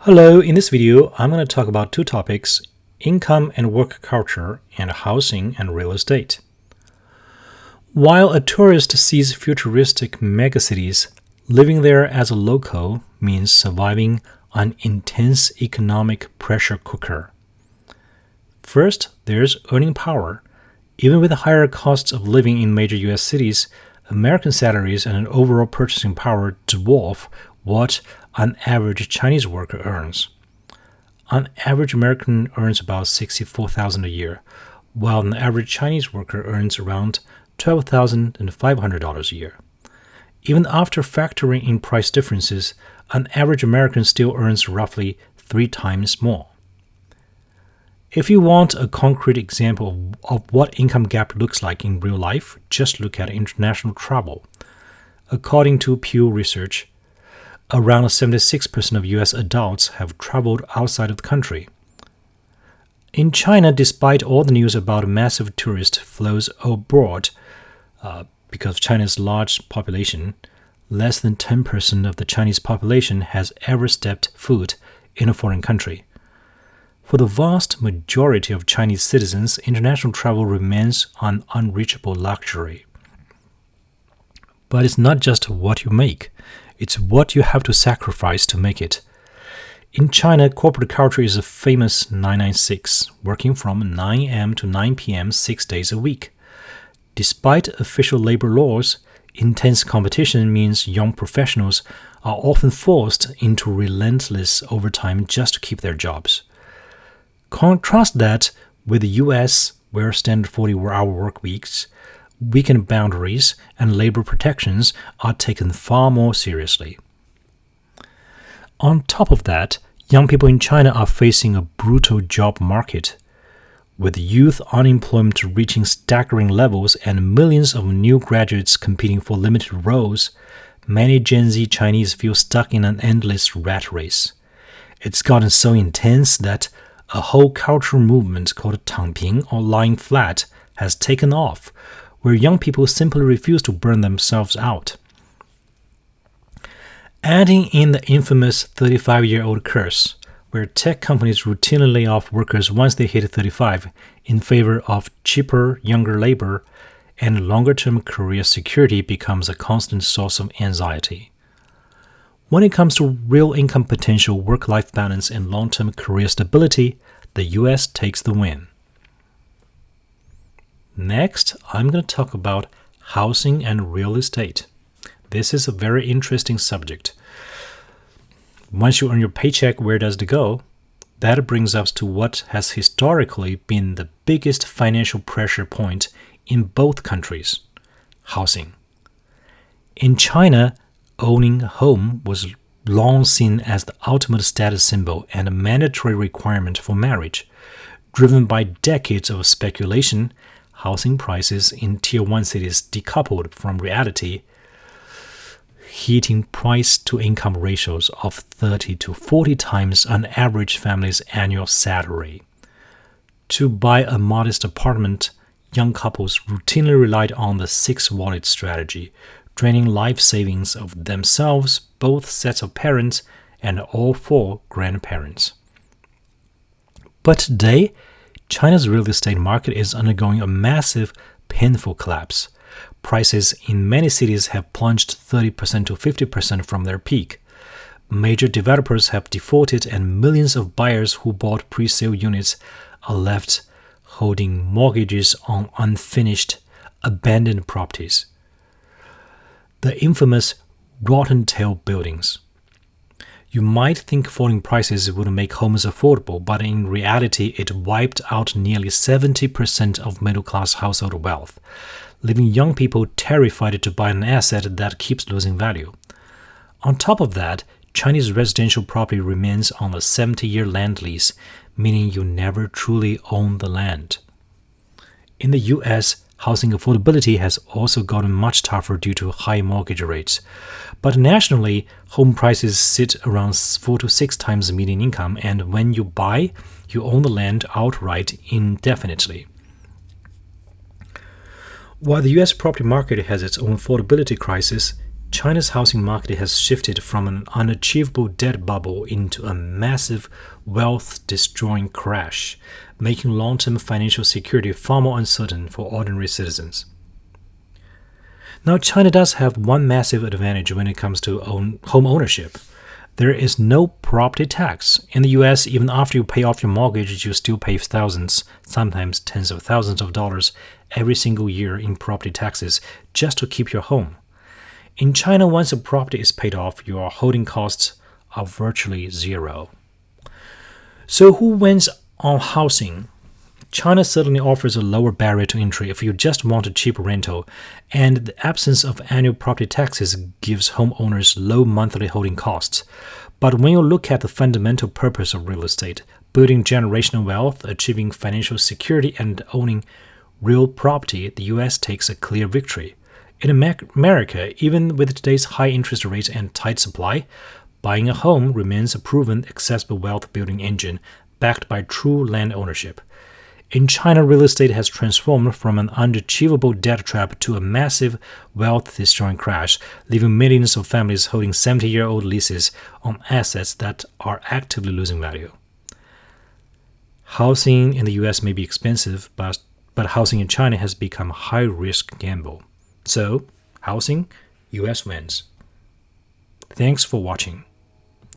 Hello, in this video, I'm going to talk about two topics, income and work culture, and housing and real estate. While a tourist sees futuristic megacities, living there as a local means surviving on intense economic pressure cooker. First, there's earning power. Even with the higher costs of living in major U.S. cities, American salaries and an overall purchasing power dwarf what an average Chinese worker earns. An average American earns about $64,000 a year, while an average Chinese worker earns around $12,500 a year. Even after factoring in price differences, an average American still earns roughly 3 times more. If you want a concrete example of what income gap looks like in real life, just look at international travel. According to Pew Research, around 76% of U.S. adults have traveled outside of the country. In China, despite all the news about massive tourist flows abroad, because of China's large population, less than 10% of the Chinese population has ever stepped foot in a foreign country. For the vast majority of Chinese citizens, international travel remains an unreachable luxury. But it's not just what you make. It's what you have to sacrifice to make it. In China, corporate culture is a famous 996, working from 9 a.m. to 9 p.m. 6 days a week. Despite official labor laws, intense competition means young professionals are often forced into relentless overtime just to keep their jobs. Contrast that with the US, where standard 40-hour work weeks, weekend boundaries, and labor protections are taken far more seriously. On top of that, young people in China are facing a brutal job market. With youth unemployment reaching staggering levels and millions of new graduates competing for limited roles, many Gen Z Chinese feel stuck in an endless rat race. It's gotten so intense that a whole cultural movement called Tangping, or lying flat, has taken off, where young people simply refuse to burn themselves out. Adding in the infamous 35-year-old curse, where tech companies routinely lay off workers once they hit 35 in favor of cheaper, younger labor, and longer-term career security becomes a constant source of anxiety. When it comes to real income potential, work-life balance, and long-term career stability, the US takes the win. Next, I'm going to talk about housing and real estate. This is a very interesting subject. Once you earn your paycheck, where does it go? That brings us to what has historically been the biggest financial pressure point in both countries: housing. In China, owning a home was long seen as the ultimate status symbol and a mandatory requirement for marriage. Driven by decades of speculation, housing prices in Tier 1 cities decoupled from reality, hitting price-to-income ratios of 30 to 40 times an average family's annual salary. To buy a modest apartment, young couples routinely relied on the 6-wallet strategy, draining life savings of themselves, both sets of parents, and all 4 grandparents. But today, China's real estate market is undergoing a massive, painful collapse. Prices in many cities have plunged 30% to 50% from their peak. Major developers have defaulted, and millions of buyers who bought pre-sale units are left holding mortgages on unfinished, abandoned properties. The infamous rotten tail buildings. You might think falling prices would make homes affordable, but in reality, it wiped out nearly 70% of middle-class household wealth, leaving young people terrified to buy an asset that keeps losing value. On top of that, Chinese residential property remains on a 70-year land lease, meaning you never truly own the land. In the US, housing affordability has also gotten much tougher due to high mortgage rates. But nationally, home prices sit around 4 to 6 times the median income, and when you buy, you own the land outright indefinitely. While the US property market has its own affordability crisis, China's housing market has shifted from an unachievable debt bubble into a massive wealth-destroying crash, making long-term financial security far more uncertain for ordinary citizens. Now, China does have one massive advantage when it comes to home ownership. There is no property tax. In the US, even after you pay off your mortgage, you still pay thousands, sometimes tens of thousands of dollars every single year in property taxes just to keep your home. In China, once a property is paid off, your holding costs are virtually zero. So who wins on housing? China certainly offers a lower barrier to entry if you just want a cheap rental, and the absence of annual property taxes gives homeowners low monthly holding costs. But when you look at the fundamental purpose of real estate, building generational wealth, achieving financial security, and owning real property, the US takes a clear victory. In America, even with today's high interest rates and tight supply, buying a home remains a proven, accessible wealth-building engine backed by true land ownership. In China, real estate has transformed from an unachievable debt trap to a massive wealth-destroying crash, leaving millions of families holding 70-year-old leases on assets that are actively losing value. Housing in the US may be expensive, but housing in China has become a high-risk gamble. So, housing, US wins. Thanks for watching.